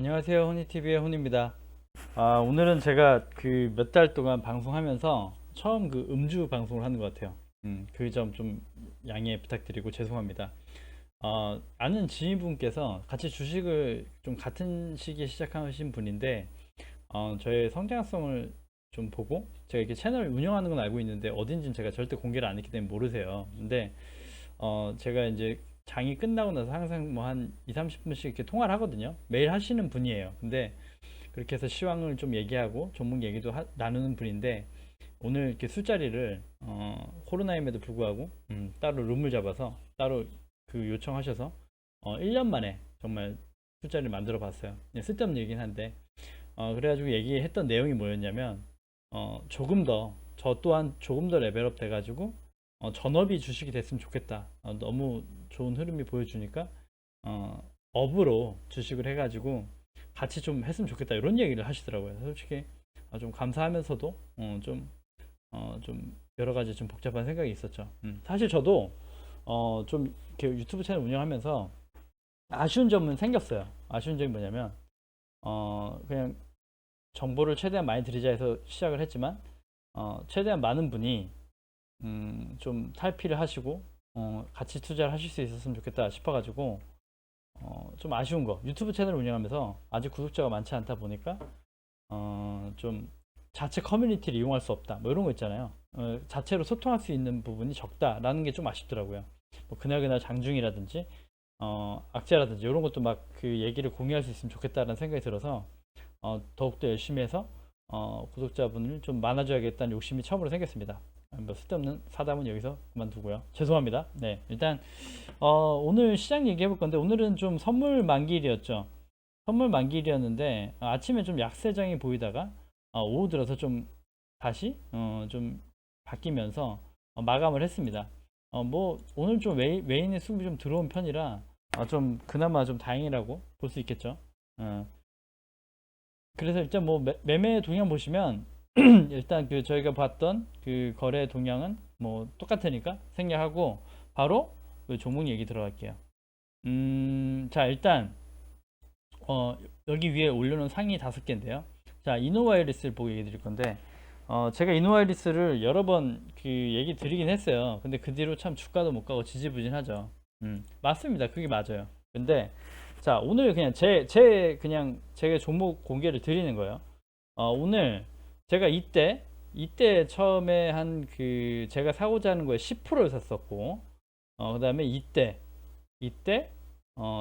안녕하세요. 호니TV의 혼입니다. 오늘은 제가 그 몇 달 동안 방송하면서 처음 그 음주 방송을 하는 것 같아요. 그 점 좀 양해 부탁드리고 죄송합니다. 아는 지인분께서 같이 주식을 좀 같은 시기에 시작하신 분인데, 저의 성장성을 좀 보고 제가 이렇게 채널 운영하는 건 알고 있는데 어딘지는 제가 절대 공개를 안 했기 때문에 모르세요. 근데 제가 이제 장이 끝나고 나서 항상 뭐 한 2, 30분씩 이렇게 통화를 하거든요. 매일 하시는 분이에요. 근데 그렇게 해서 시황을 좀 얘기하고 종목 얘기도 나누는 분인데, 오늘 이렇게 술자리를 코로나임에도 불구하고 따로 룸을 잡아서 따로 그 요청하셔서 1년 만에 정말 술자리를 만들어 봤어요. 쓸데없는 얘기긴 한데, 그래가지고 얘기했던 내용이 뭐였냐면, 조금 더 저 또한 조금 더 레벨업 돼가지고 전업이 주식이 됐으면 좋겠다. 너무 좋은 흐름이 보여주니까 업으로 주식을 해가지고 같이 좀 했으면 좋겠다, 이런 얘기를 하시더라고요. 솔직히 좀 감사하면서도 좀 여러 가지 좀 복잡한 생각이 있었죠. 사실 저도 좀 이렇게 유튜브 채널 운영하면서 아쉬운 점은 생겼어요. 아쉬운 점이 뭐냐면 그냥 정보를 최대한 많이 드리자 해서 시작을 했지만, 최대한 많은 분이 좀 탈피를 하시고 같이 투자를 하실 수 있었으면 좋겠다 싶어가지고 좀 아쉬운 거, 유튜브 채널 운영하면서 아직 구독자가 많지 않다 보니까 좀 자체 커뮤니티를 이용할 수 없다, 뭐 이런 거 있잖아요. 자체로 소통할 수 있는 부분이 적다라는 게 좀 아쉽더라고요. 뭐 그날그날 장중이라든지 악재라든지 이런 것도 막 그 얘기를 공유할 수 있으면 좋겠다라는 생각이 들어서 더욱더 열심히 해서 구독자분을 좀 많아져야겠다는 욕심이 처음으로 생겼습니다. 뭐 쓸데없는 사담은 여기서 그만두고요. 죄송합니다. 네, 일단 오늘 시장 얘기해 볼 건데, 오늘은 좀 선물 만기일이었죠. 선물 만기일이었는데 아침에 좀 약세장이 보이다가 오후 들어서 좀 다시 좀 바뀌면서 마감을 했습니다. 뭐 오늘 좀 외인의 수급이 좀 들어온 편이라 좀 그나마 좀 다행이라고 볼 수 있겠죠. 그래서 일단 뭐 매매 동향 보시면 일단 그 저희가 봤던 그 거래 동향은 뭐 똑같으니까 생략하고 바로 그 종목 얘기 들어갈게요. 자, 일단 여기 위에 올려놓은 상위 5개인데요. 자, 이노와이리스를 보고 얘기 드릴 건데, 제가 이노와이리스를 여러 번 그 얘기 드리긴 했어요. 근데 그 뒤로 참 주가도 못 가고 지지부진하죠. 맞습니다. 그게 맞아요. 근데 자, 오늘 그냥 그냥 제가 종목 공개를 드리는 거예요. 오늘 제가 이때 처음에 한 그 제가 사고자 하는 거에 10%를 샀었고, 그 다음에 이때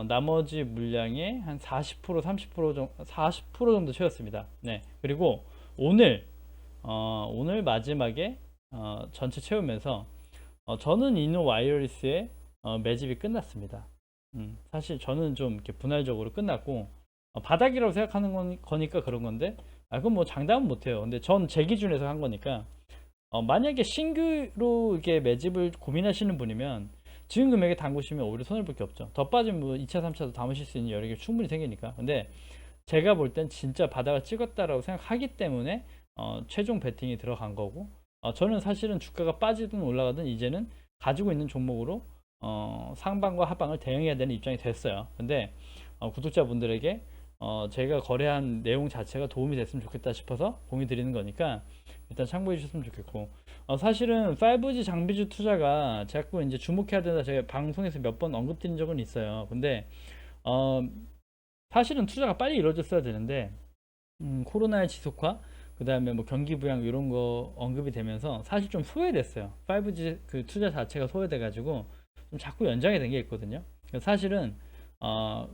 나머지 물량의 한 40% 30% 정도, 40% 정도 채웠습니다. 네. 그리고 오늘 오늘 마지막에 전체 채우면서 저는 이노 와이어리스의 매집이 끝났습니다. 사실 저는 좀 이렇게 분할적으로 끝났고, 바닥이라고 생각하는 거니까 그런 건데, 그건 뭐 장담은 못해요. 근데 전 제 기준에서 한 거니까, 만약에 신규로 이게 매집을 고민하시는 분이면 지금 금액에 담그시면 오히려 손해볼 게 없죠. 더 빠지면 뭐 2차, 3차도 담으실 수 있는 여력이 충분히 생기니까. 근데 제가 볼 땐 진짜 바닥을 찍었다라고 생각하기 때문에 최종 베팅이 들어간 거고, 저는 사실은 주가가 빠지든 올라가든 이제는 가지고 있는 종목으로 상방과 하방을 대응해야 되는 입장이 됐어요. 근데 구독자분들에게 제가 거래한 내용 자체가 도움이 됐으면 좋겠다 싶어서 공유 드리는 거니까 일단 참고해 주셨으면 좋겠고, 사실은 5G 장비주 투자가 자꾸 이제 주목해야 된다, 제가 방송에서 몇 번 언급드린 적은 있어요. 근데 어, 사실은 투자가 빨리 이루어졌어야 되는데 코로나의 지속화, 그 다음에 뭐 경기 부양 이런 거 언급이 되면서 사실 좀 소외됐어요. 5G 그 투자 자체가 소외돼 가지고 좀 자꾸 연장이 된 게 있거든요. 그래서 사실은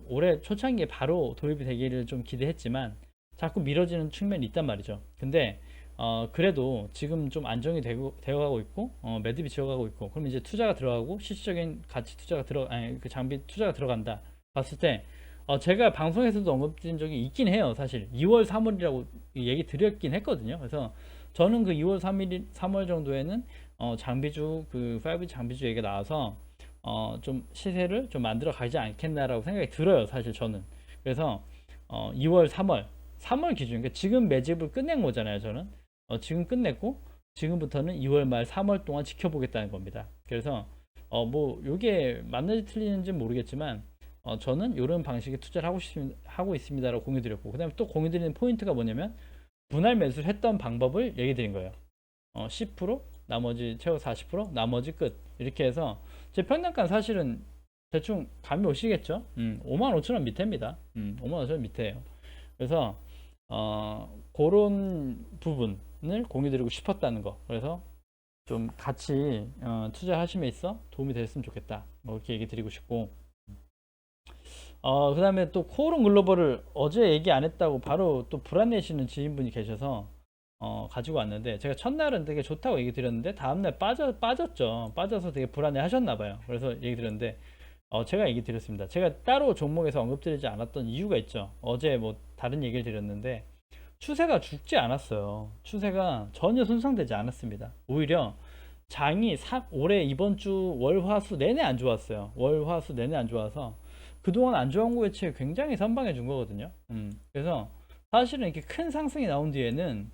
올해 초창기에 바로 도입이 되기를 좀 기대했지만 자꾸 미뤄지는 측면이 있단 말이죠. 근데 그래도 지금 좀 안정이 되어가고 있고, 매듭이 지어가고 있고, 그럼 이제 투자가 들어가고 실질적인 가치 투자가 아니 그 장비 투자가 들어간다 봤을 때, 제가 방송에서도 언급드린 적이 있긴 해요. 사실 2월 3월이라고 얘기 드렸긴 했거든요. 그래서 저는 그 2월 3월 정도에는 장비주 그 5G 장비주 얘기가 나와서 좀 시세를 좀 만들어 가지 않겠나라고 생각이 들어요. 사실 저는. 그래서 2월 3월 기준, 그러니까 지금 매집을 끝낸 거잖아요. 저는 지금 끝냈고, 지금부터는 2월 말 3월 동안 지켜보겠다는 겁니다. 그래서 뭐 요게 맞는지 틀리는지 모르겠지만 저는 이런 방식의 투자를 하고 있습니다라고 공유 드렸고, 그 다음에 또 공유 드리는 포인트가 뭐냐면 분할 매수를 했던 방법을 얘기 드린 거예요. 10%, 나머지 최후 40%, 나머지 끝. 이렇게 해서 제 평단가는 사실은 대충 감이 오시겠죠? 55,000원 밑에입니다. 55,000원 밑에예요. 그래서 그런 부분을 공유 드리고 싶었다는 거. 그래서 좀 같이 투자하심에 있어 도움이 됐으면 좋겠다. 뭐 이렇게 얘기 드리고 싶고, 그 다음에 또 코오롱 글로벌을 어제 얘기 안 했다고 바로 또 불안내시는 지인분이 계셔서 가지고 왔는데, 제가 첫날은 되게 좋다고 얘기 드렸는데 다음날 빠졌죠. 빠져서 되게 불안해 하셨나 봐요. 그래서 얘기 드렸는데 제가 얘기 드렸습니다. 제가 따로 종목에서 언급드리지 않았던 이유가 있죠. 어제 뭐 다른 얘기를 드렸는데 추세가 죽지 않았어요. 추세가 전혀 손상되지 않았습니다. 오히려 장이 올해 이번 주 월화수 내내 안 좋았어요. 월화수 내내 안 좋아서 그동안 안 좋은 거 외치에 굉장히 선방해 준 거거든요. 그래서 사실은 이렇게 큰 상승이 나온 뒤에는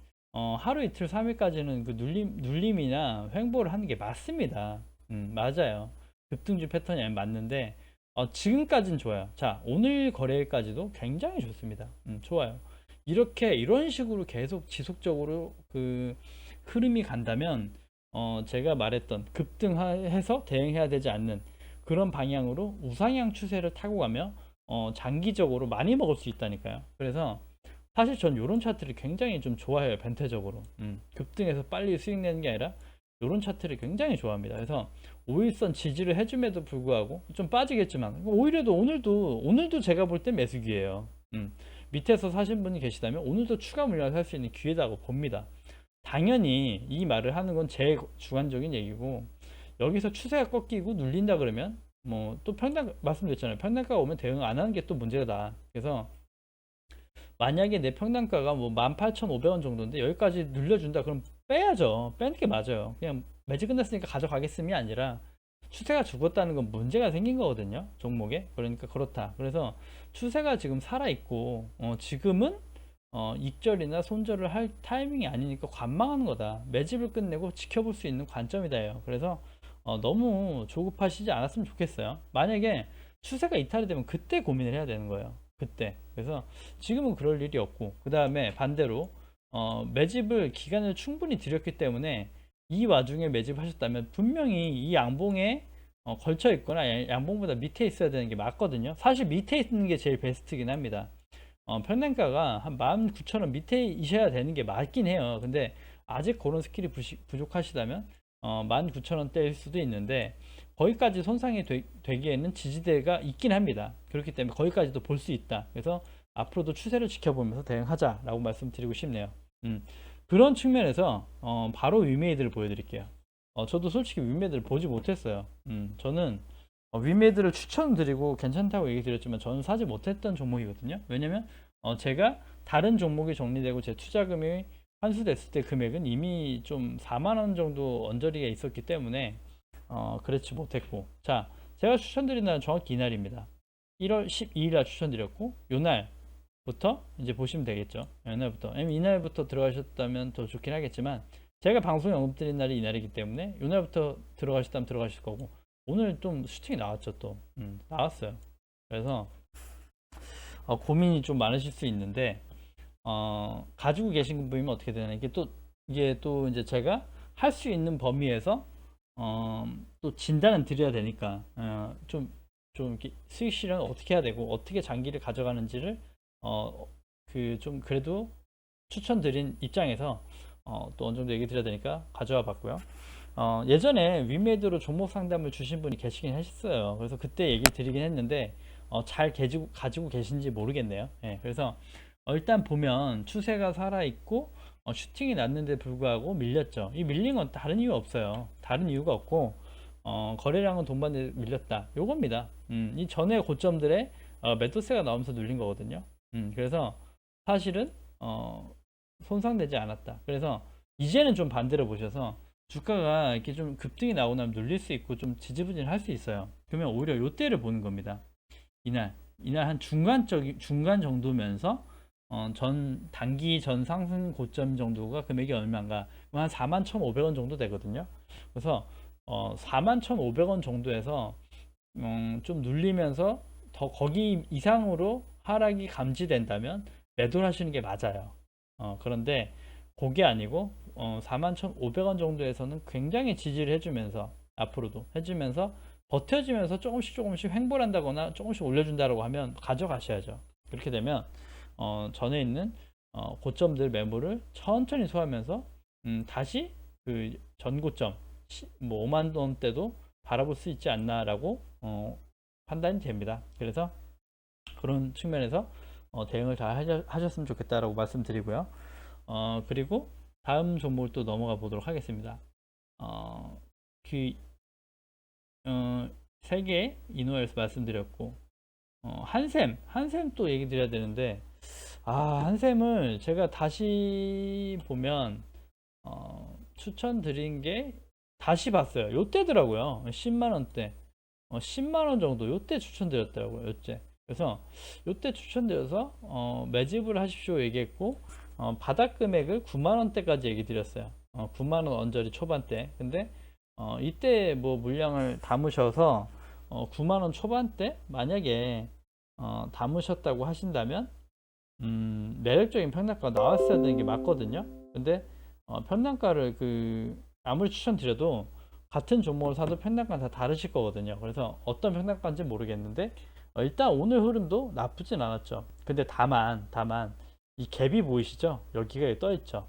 하루 이틀 3일까지는 그 눌림이나 횡보를 하는 게 맞습니다. 맞아요. 급등주 패턴이 맞는데 지금까지는 좋아요. 자, 오늘 거래일까지도 굉장히 좋습니다. 좋아요. 이런 식으로 계속 지속적으로 그 흐름이 간다면 제가 말했던 급등해서 대응해야 되지 않는 그런 방향으로 우상향 추세를 타고 가며 장기적으로 많이 먹을 수 있다니까요. 그래서 사실 전 이런 차트를 굉장히 좀 좋아해요. 벤테적으로 급등해서 빨리 수익 내는 게 아니라 이런 차트를 굉장히 좋아합니다. 그래서 5일선 지지를 해줌에도 불구하고 좀 빠지겠지만 오히려도 오늘도 제가 볼 때 매수기예요. 밑에서 사신 분이 계시다면 오늘도 추가 물량을 살 수 있는 기회다고 봅니다. 당연히 이 말을 하는 건 제 주관적인 얘기고, 여기서 추세가 꺾이고 눌린다 그러면 뭐 또 말씀드렸잖아요. 평단가가 오면 대응 안 하는 게 또 문제다. 그래서 만약에 내 평단가가 뭐 18,500원 정도인데 여기까지 눌려준다 그럼 빼야죠. 빼는 게 맞아요. 그냥 매직 끝났으니까 가져가겠음이 아니라 추세가 죽었다는 건 문제가 생긴 거거든요. 종목에. 그러니까 그렇다. 그래서 추세가 지금 살아있고 지금은 익절이나 손절을 할 타이밍이 아니니까 관망하는 거다. 매집을 끝내고 지켜볼 수 있는 관점이다요. 그래서 너무 조급하시지 않았으면 좋겠어요. 만약에 추세가 이탈이 되면 그때 고민을 해야 되는 거예요. 그때. 그래서 지금은 그럴 일이 없고, 그 다음에 반대로 매집을 기간을 충분히 드렸기 때문에 이 와중에 매집하셨다면 분명히 이 양봉에 걸쳐 있거나 양봉보다 밑에 있어야 되는 게 맞거든요. 사실 밑에 있는 게 제일 베스트긴 합니다. 평단가가 한 19,000원 밑에 이셔야 되는 게 맞긴 해요. 근데 아직 그런 스킬이 부족하시다면 19,000원대일 수도 있는데 거기까지 손상이 되기에는 지지대가 있긴 합니다. 그렇기 때문에 거기까지도 볼 수 있다. 그래서 앞으로도 추세를 지켜보면서 대응하자라고 말씀드리고 싶네요. 그런 측면에서 바로 위메이드를 보여드릴게요. 저도 솔직히 위메이드를 보지 못했어요. 저는 위메이드를 추천드리고 괜찮다고 얘기 드렸지만 저는 사지 못했던 종목이거든요. 왜냐면 제가 다른 종목이 정리되고 제 투자금이 환수됐을 때 금액은 이미 좀 4만원 정도 언저리가 있었기 때문에 그렇지 못했고, 자, 제가 추천드린 날은 정확히 이날입니다. 1월 12일 날 추천드렸고 요날부터 이제 보시면 되겠죠. 이날부터, 이날부터 들어가셨다면 더 좋긴 하겠지만 제가 방송에 언급드린 날이 이날이기 때문에 요날부터 들어가셨다면 들어가실 거고, 오늘 좀 슈팅이 나왔죠. 또 나왔어요. 그래서 고민이 좀 많으실 수 있는데 가지고 계신 분이면 어떻게 되나, 이게 또 이제 제가 할 수 있는 범위에서 또 진단은 드려야 되니까 좀 이렇게 수익 실현 어떻게 해야 되고 어떻게 장기를 가져가는지를 좀 그래도 추천드린 입장에서 또 어느 정도 얘기 드려야 되니까 가져와 봤고요. 예전에 위메이드로 종목 상담을 주신 분이 계시긴 하셨어요. 그래서 그때 얘기 드리긴 했는데 잘 가지고 계신지 모르겠네요. 예, 그래서 일단 보면 추세가 살아있고 슈팅이 났는데 불구하고 밀렸죠. 이 밀린 건 다른 이유 없어요. 다른 이유가 없고 거래량은 동반돼 밀렸다. 요겁니다. 이 전에 고점들에 매도세가 나오면서 눌린 거거든요. 그래서 사실은 손상되지 않았다. 그래서 이제는 좀 반대로 보셔서 주가가 이렇게 좀 급등이 나오고 나면 눌릴 수 있고 좀 지지부진할 수 있어요. 그러면 오히려 요때를 보는 겁니다. 이날 한 중간 정도면서 단기 전 상승 고점 정도가 금액이 얼마인가, 한 41,500원 정도 되거든요. 그래서 41,500원 정도에서 좀 눌리면서 더 거기 이상으로 하락이 감지된다면 매도를 하시는 게 맞아요. 그런데 그게 아니고 41,500원 정도에서는 굉장히 지지를 해주면서 앞으로도 해주면서 버텨주면서 조금씩 횡보를 한다거나 조금씩 올려준다고 하면 가져가셔야죠. 그렇게 되면 전에 있는 고점들 매물을 천천히 소화하면서 다시 그 전고점 뭐 5만 원대도 바라볼 수 있지 않나라고 판단이 됩니다. 그래서 그런 측면에서 대응을 잘 하셨으면 좋겠다라고 말씀드리고요. 그리고 다음 종목을 또 넘어가 보도록 하겠습니다. 그 세계 인호에서 말씀드렸고 한샘 또 얘기 드려야 되는데 한샘을 제가 다시 보면 추천드린 게 다시 봤어요. 요때더라고요. 10만원대 10만원 정도 요때 추천드렸더라고요. 요때 그래서 요때 추천드려서 매집을 하십시오 얘기했고 바닥 금액을 9만원대까지 얘기 드렸어요. 9만원 언저리 초반대. 근데 이때 뭐 물량을 담으셔서 9만원 초반대 만약에 담으셨다고 하신다면 매력적인 평단가가 나왔어야 되는 게 맞거든요. 근데 평단가를 아무리 추천드려도 같은 종목을 사도 평단가는 다 다르실 거거든요. 그래서 어떤 평단가인지 모르겠는데 일단 오늘 흐름도 나쁘진 않았죠. 근데 다만 이 갭이 보이시죠? 여기가 떠 있죠.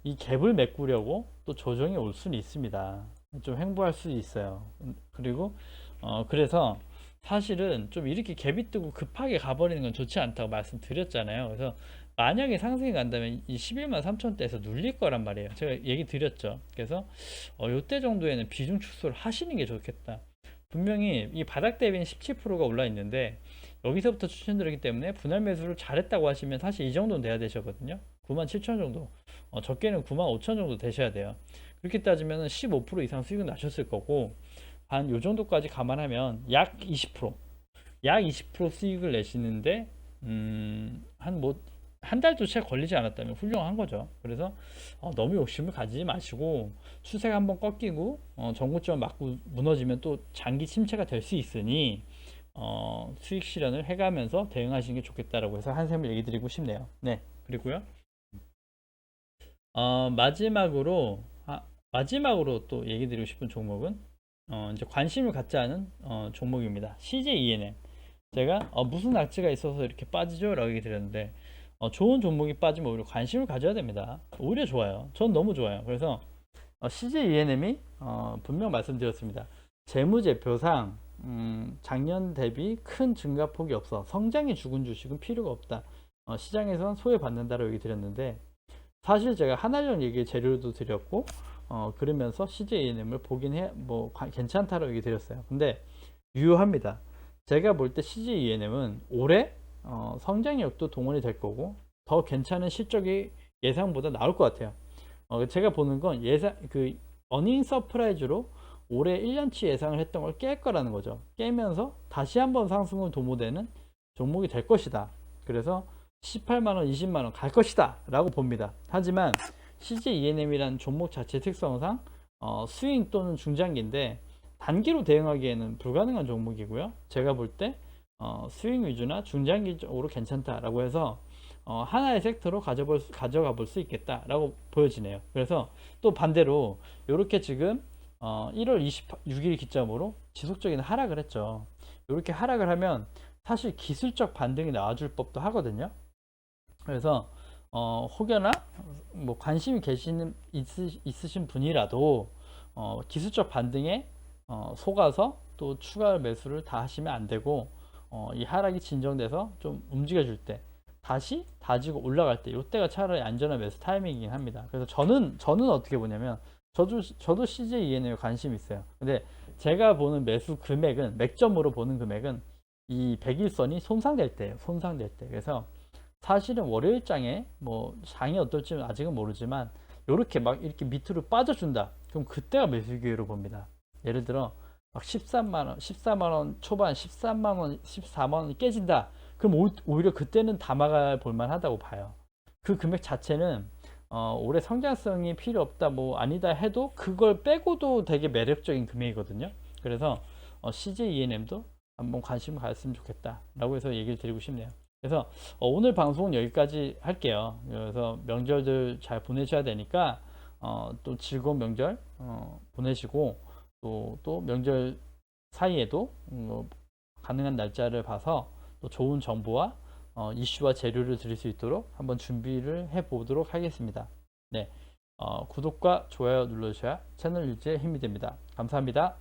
이 갭을 메꾸려고 또 조정이 올 수는 있습니다. 좀 횡보할 수 있어요. 그리고 그래서 사실은 좀 이렇게 갭이 뜨고 급하게 가버리는 건 좋지 않다고 말씀드렸잖아요. 그래서 만약에 상승이 간다면 이 11만 3천대에서 눌릴 거란 말이에요. 제가 얘기 드렸죠. 그래서 이때 정도에는 비중 축소를 하시는 게 좋겠다. 분명히 이 바닥 대비는 17%가 올라 있는데 여기서부터 추천드리기 때문에 분할 매수를 잘했다고 하시면 사실 이 정도는 돼야 되셨거든요. 9만 7천 정도, 적게는 9만 5천 정도 되셔야 돼요. 그렇게 따지면 15% 이상 수익은 나셨을 거고 한 요 정도까지 감안하면 약 20% 수익을 내시는데 한 달도 채 걸리지 않았다면 훌륭한 거죠. 그래서 너무 욕심을 가지지 마시고 추세가 한번 꺾이고 전고점 맞고 무너지면 또 장기 침체가 될 수 있으니 수익 실현을 해가면서 대응하시는 게 좋겠다라고 해서 한샘을 얘기 드리고 싶네요. 네, 그리고요. 마지막으로 또 얘기 드리고 싶은 종목은 이제 관심을 갖지 않은 종목입니다. CJ 제가 무슨 악재가 있어서 이렇게 빠지죠? 라고 얘기 드렸는데 좋은 종목이 빠지면 오히려 관심을 가져야 됩니다. 오히려 좋아요. 전 너무 좋아요. 그래서 CJ 분명 말씀드렸습니다. 재무제표상 작년 대비 큰 증가폭이 없어 성장이 죽은 주식은 필요가 없다. 시장에선 소외받는다라고 얘기 드렸는데 사실 제가 한알령 얘기 재료도 드렸고 그러면서 CJENM을 보긴 괜찮다라고 얘기 드렸어요. 근데 유효합니다. 제가 볼 때 CJENM은 올해 성장력도 동원이 될 거고 더 괜찮은 실적이 예상보다 나올 것 같아요. 제가 보는 건 어닝 서프라이즈로 올해 1년치 예상을 했던 걸 깰 거라는 거죠. 깨면서 다시 한번 상승을 도모되는 종목이 될 것이다. 그래서 18만원, 20만원 갈 것이다 라고 봅니다. 하지만 CJENM이라는 종목 자체 특성상 스윙 또는 중장기인데 단기로 대응하기에는 불가능한 종목이고요. 제가 볼 때 스윙 위주나 중장기적으로 괜찮다라고 해서 하나의 섹터로 가져가 볼 수 있겠다라고 보여지네요. 그래서 또 반대로 이렇게 지금 1월 26일 기점으로 지속적인 하락을 했죠. 이렇게 하락을 하면 사실 기술적 반등이 나와줄 법도 하거든요. 그래서 혹여나 뭐 관심이 있으신 분이라도 기술적 반등에 속아서 또 추가 매수를 다 하시면 안 되고 이 하락이 진정돼서 좀 움직여줄 때 다시 다지고 올라갈 때 이때가 차라리 안전한 매수 타이밍이긴 합니다. 그래서 저는 어떻게 보냐면 저도 CJENM에 관심이 있어요. 근데 제가 보는 매수 금액은 맥점으로 보는 금액은 이 100일선이 손상될 때예요. 손상될 때. 그래서 사실은 월요일장에 뭐 장이 어떨지는 아직은 모르지만 이렇게 밑으로 빠져준다. 그럼 그때가 매수 기회로 봅니다. 예를 들어 막 13만원, 14만원 초반 13만원, 14만원이 깨진다. 그럼 오히려 그때는 담아가 볼만하다고 봐요. 그 금액 자체는 올해 성장성이 필요 없다 뭐 아니다 해도 그걸 빼고도 되게 매력적인 금액이거든요. 그래서 CJENM도 한번 관심 가졌으면 좋겠다 라고 해서 얘기를 드리고 싶네요. 그래서 오늘 방송은 여기까지 할게요. 그래서 명절들 잘 보내셔야 되니까 또 즐거운 명절 보내시고 또 명절 사이에도 가능한 날짜를 봐서 또 좋은 정보와 이슈와 재료를 드릴 수 있도록 한번 준비를 해 보도록 하겠습니다. 네, 구독과 좋아요 눌러주셔야 채널 유지에 힘이 됩니다. 감사합니다.